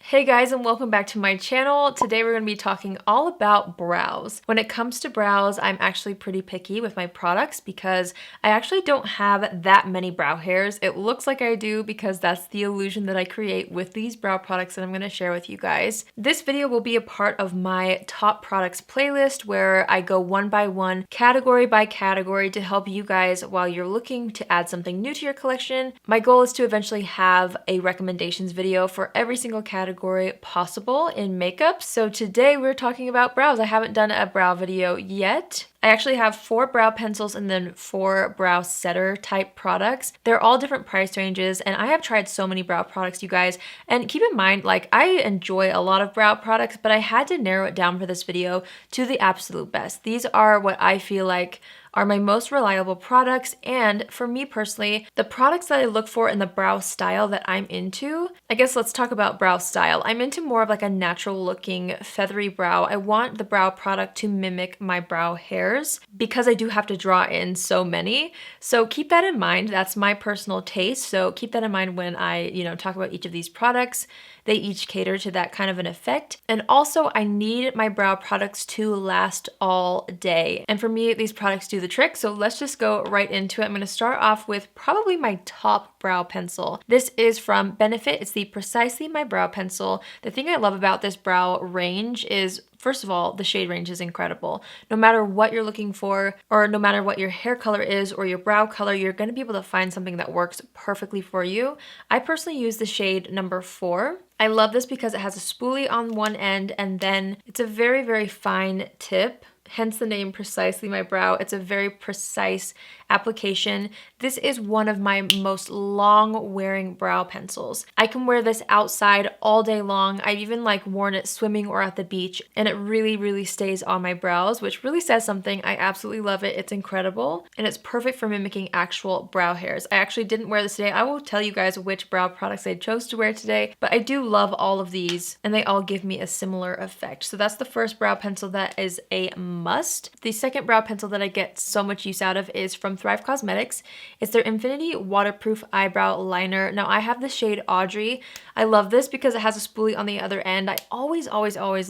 Hey guys, and welcome back to my channel. Today we're going to be talking all about brows. When it comes to brows, I'm actually pretty picky with my products because I actually don't have that many brow hairs. It looks like I do because that's the illusion that I create with these brow products that I'm going to share with you guys. This video will be a part of my top products playlist where I go one by one, category by category to help you guys while you're looking to add something new to your collection. My goal is to eventually have a recommendations video for every single category possible in makeup. So today we're talking about brows. I haven't done a brow video yet. I actually have 4 brow pencils and then 4 brow setter type products. They're all different price ranges and I have tried so many brow products, you guys. And keep in mind, like, I enjoy a lot of brow products, but I had to narrow it down for this video to the absolute best. These are what I feel like are my most reliable products, and for me personally, the products that I look for in the brow style that I'm into. I guess let's talk about brow style. I'm into more of like a natural looking feathery brow. I want the brow product to mimic my brow hairs because I do have to draw in so many. So keep that in mind. That's my personal taste. So keep that in mind when I, talk about each of these products. They each cater to that kind of an effect. And also I need my brow products to last all day. And for me, these products do the trick. So let's just go right into it. I'm gonna start off with probably my top brow pencil. This is from Benefit. It's the Precisely My Brow Pencil. The thing I love about this brow range is, first of all, the shade range is incredible. No matter what you're looking for, or no matter what your hair color is or your brow color, you're gonna be able to find something that works perfectly for you. I personally use the shade number 4. I love this because it has a spoolie on one end and then it's a very, very fine tip. Hence the name Precisely My Brow. It's a very precise application. This is one of my most long wearing brow pencils. I can wear this outside all day long. I've even worn it swimming or at the beach, and it really, really stays on my brows, which really says something. I absolutely love it. It's incredible, and it's perfect for mimicking actual brow hairs. I actually didn't wear this today. I will tell you guys which brow products I chose to wear today, but I do love all of these, and they all give me a similar effect. So that's the first brow pencil that is a must. The second brow pencil that I get so much use out of is from Thrive Cosmetics. It's their Infinity Waterproof Eyebrow Liner. Now I have the shade Audrey. I love this because it has a spoolie on the other end. I always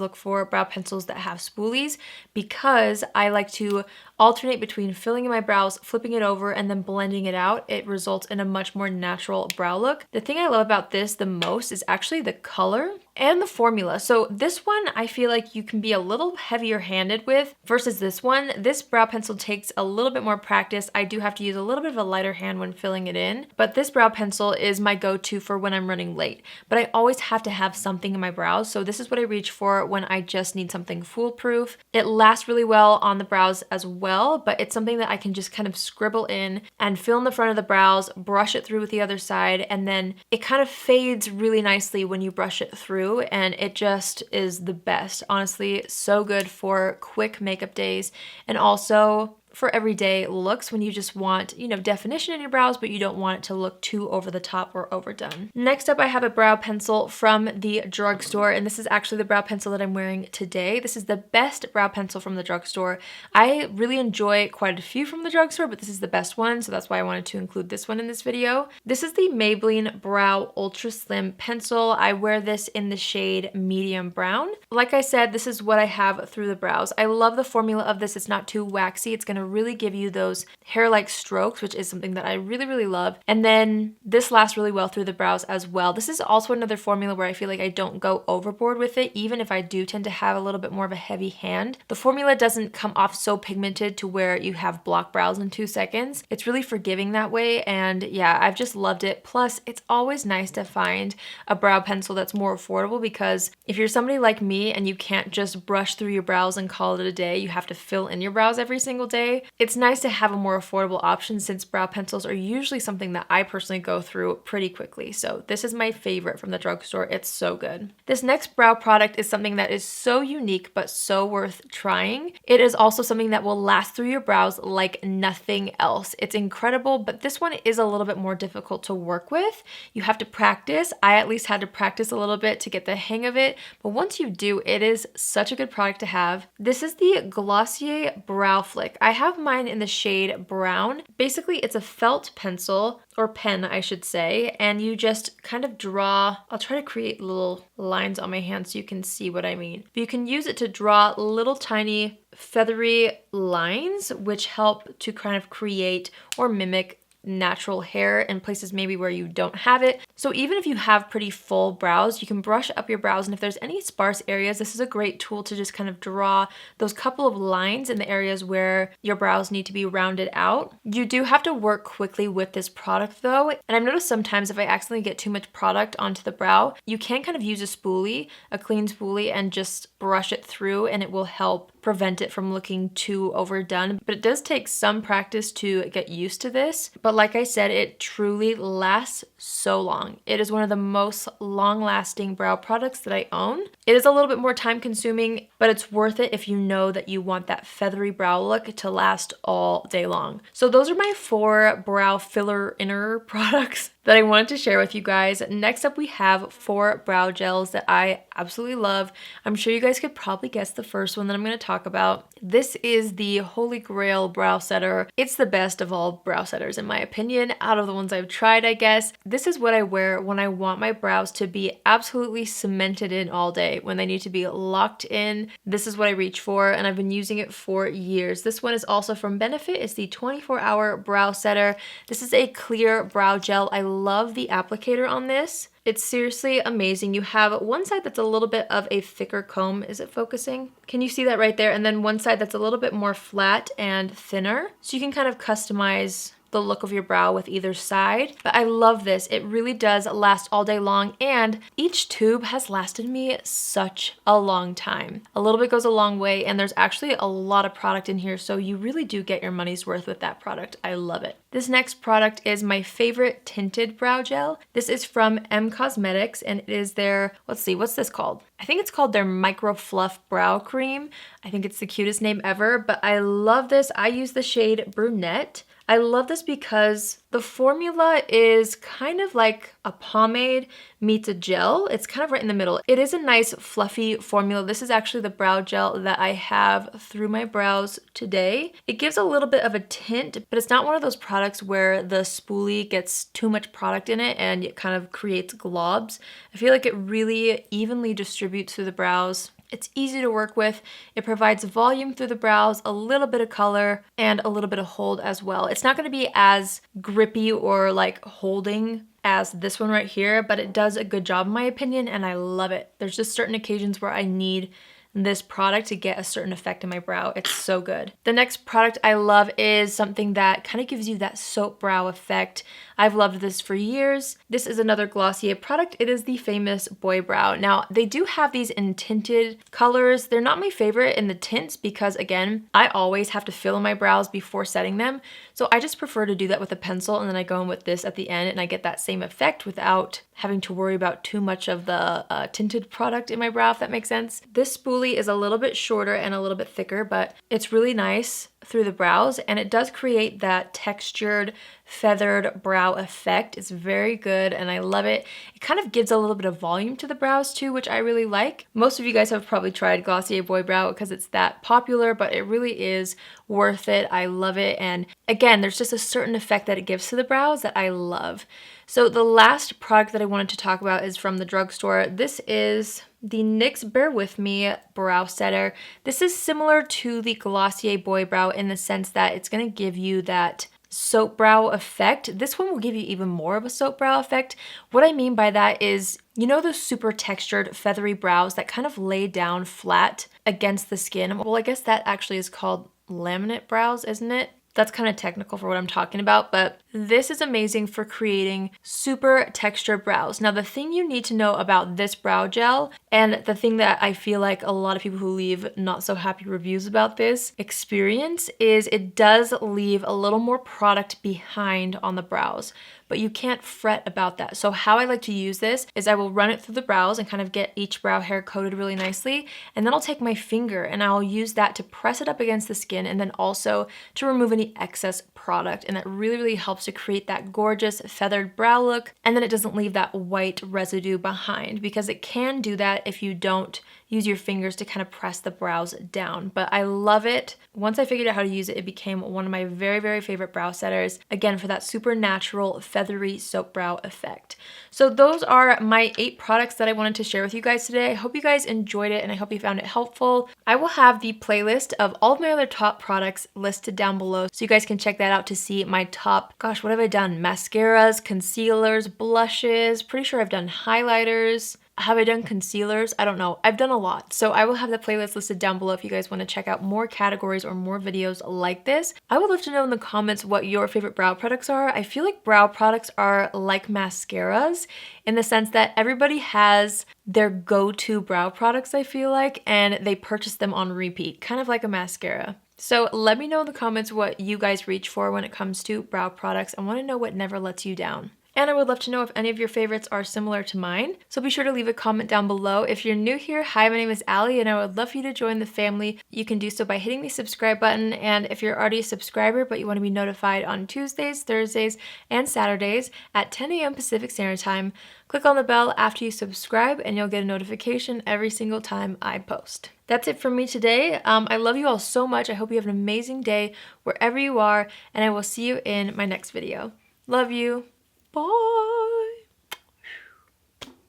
look for brow pencils that have spoolies because I like to alternate between filling in my brows, flipping it over, and then blending it out. It results in a much more natural brow look. The thing I love about this the most is actually the color and the formula. So this one I feel like you can be a little heavier handed with versus this one. This brow pencil takes a little bit more practice. I do have to use a little bit of a lighter hand when filling it in, but this brow pencil is my go-to for when I'm running late. But I always have to have something in my brows, so this is what I reach for when I just need something foolproof. It lasts really well on the brows as well, but it's something that I can just kind of scribble in and fill in the front of the brows, brush it through with the other side, and then it kind of fades really nicely when you brush it through, and it just is the best. Honestly, so good for quick makeup days and also for everyday looks when you just want, definition in your brows, but you don't want it to look too over the top or overdone. Next up, I have a brow pencil from the drugstore, and this is actually the brow pencil that I'm wearing today. This is the best brow pencil from the drugstore. I really enjoy quite a few from the drugstore, but this is the best one, so that's why I wanted to include this one in this video. This is the Maybelline Brow Ultra Slim Pencil. I wear this in the shade medium brown. Like I said, this is what I have through the brows. I love the formula of this. It's not too waxy. It's gonna really give you those hair-like strokes, which is something that I really, really love. And then this lasts really well through the brows as well. This is also another formula where I feel like I don't go overboard with it, even if I do tend to have a little bit more of a heavy hand. The formula doesn't come off so pigmented to where you have block brows in 2 seconds. It's really forgiving that way, and yeah, I've just loved it. Plus, it's always nice to find a brow pencil that's more affordable because if you're somebody like me and you can't just brush through your brows and call it a day, you have to fill in your brows every single day. It's nice to have a more affordable option since brow pencils are usually something that I personally go through pretty quickly. So this is my favorite from the drugstore. It's so good. This next brow product is something that is so unique but so worth trying. It is also something that will last through your brows like nothing else. It's incredible, but this one is a little bit more difficult to work with. You have to practice. I at least had to practice a little bit to get the hang of it, but once you do, it is such a good product to have. This is the Glossier Brow Flick. I have have mine in the shade brown. Basically, it's a felt pencil, or pen, I should say, and you just kind of draw. I'll try to create little lines on my hand so you can see what I mean. But you can use it to draw little tiny feathery lines, which help to kind of create or mimic natural hair in places maybe where you don't have it. So even if you have pretty full brows, you can brush up your brows, and if there's any sparse areas, this is a great tool to just kind of draw those couple of lines in the areas where your brows need to be rounded out. You do have to work quickly with this product though, and I've noticed sometimes if I accidentally get too much product onto the brow, you can kind of use a spoolie, a clean spoolie, and just brush it through, and it will help prevent it from looking too overdone. But it does take some practice to get used to this. But like I said, it truly lasts so long. It is one of the most long-lasting brow products that I own. It is a little bit more time consuming, but it's worth it if you know that you want that feathery brow look to last all day long. So those are my 4 brow filler inner products that I wanted to share with you guys. Next up, we have 4 brow gels that I absolutely love. I'm sure you guys could probably guess the first one that I'm going to talk about. This is the Holy Grail brow setter. It's the best of all brow setters in my opinion, out of the ones I've tried, I guess. This is what I wear when I want my brows to be absolutely cemented in all day, when they need to be locked in. This is what I reach for, and I've been using it for years. This one is also from Benefit. It's the 24-hour brow setter. This is a clear brow gel. I love the applicator on this. It's seriously amazing. You have one side that's a little bit of a thicker comb. Is it focusing? Can you see that right there? And then one side that's a little bit more flat and thinner. So you can kind of customize the look of your brow with either side. But I love this. It really does last all day long, and each tube has lasted me such a long time. A little bit goes a long way, and there's actually a lot of product in here, so you really do get your money's worth with that product. I love it. This next product is my favorite tinted brow gel. This is from M Cosmetics, and it is their, let's see, what's this called? I think it's called their Micro Fluff Brow Cream. I think it's the cutest name ever, but I love this. I use the shade Brunette. I love this because the formula is kind of like a pomade meets a gel. It's kind of right in the middle. It is a nice fluffy formula. This is actually the brow gel that I have through my brows today. It gives a little bit of a tint, but it's not one of those products where the spoolie gets too much product in it and it kind of creates globs. I feel like it really evenly distributes through the brows. It's easy to work with. It provides volume through the brows, a little bit of color, and a little bit of hold as well. It's not going to be as grippy or like holding as this one right here, but it does a good job in my opinion, and I love it. There's just certain occasions where I need this product to get a certain effect in my brow. It's so good. The next product I love is something that kind of gives you that soap brow effect. I've loved this for years. This is another Glossier product. It is the famous Boy Brow. Now, they do have these in tinted colors. They're not my favorite in the tints because, again, I always have to fill in my brows before setting them. So I just prefer to do that with a pencil, and then I go in with this at the end, and I get that same effect without having to worry about too much of the tinted product in my brow, if that makes sense. This spoolie is a little bit shorter and a little bit thicker, but it's really nice through the brows, and it does create that textured, feathered brow effect. It's very good, and I love it. It kind of gives a little bit of volume to the brows too, which I really like. Most of you guys have probably tried Glossier Boy Brow because it's that popular, but it really is worth it. I love it, and again, there's just a certain effect that it gives to the brows that I love. So the last product that I wanted to talk about is from the drugstore. This is the NYX Bear With Me Brow Setter. This is similar to the Glossier Boy Brow in the sense that it's going to give you that soap brow effect. This one will give you even more of a soap brow effect. What I mean by that is, you know those super textured feathery brows that kind of lay down flat against the skin? Well, I guess that actually is called laminate brows, isn't it? That's kind of technical for what I'm talking about, but this is amazing for creating super textured brows. Now, the thing you need to know about this brow gel, and the thing that I feel like a lot of people who leave not so happy reviews about this experience, is it does leave a little more product behind on the brows, but you can't fret about that. So how I like to use this is I will run it through the brows and kind of get each brow hair coated really nicely, and then I'll take my finger and I'll use that to press it up against the skin, and then also to remove any excess product, and that really helps to create that gorgeous feathered brow look, and then it doesn't leave that white residue behind, because it can do that if you don't use your fingers to kind of press the brows down. But I love it. Once I figured out how to use it, it became one of my very favorite brow setters, again for that super natural feathery soap brow effect. So those are my 8 products that I wanted to share with you guys today. I hope you guys enjoyed it and I hope you found it helpful. I will have the playlist of all of my other top products listed down below, so you guys can check that out to see my top, gosh, what have I done? Mascaras, concealers, blushes, pretty sure I've done highlighters. Have I done concealers? I don't know. I've done a lot. So I will have the playlist listed down below if you guys want to check out more categories or more videos like this. I would love to know in the comments what your favorite brow products are. I feel like brow products are like mascaras in the sense that everybody has their go-to brow products, I feel like, and they purchase them on repeat, kind of like a mascara. So let me know in the comments what you guys reach for when it comes to brow products. I want to know what never lets you down. And I would love to know if any of your favorites are similar to mine. So be sure to leave a comment down below. If you're new here, hi, my name is Allie, and I would love for you to join the family. You can do so by hitting the subscribe button. And if you're already a subscriber, but you want to be notified on Tuesdays, Thursdays, and Saturdays at 10 a.m. Pacific Standard Time, click on the bell after you subscribe and you'll get a notification every single time I post. That's it from me today. I love you all so much. I hope you have an amazing day wherever you are, and I will see you in my next video. Love you. Bye.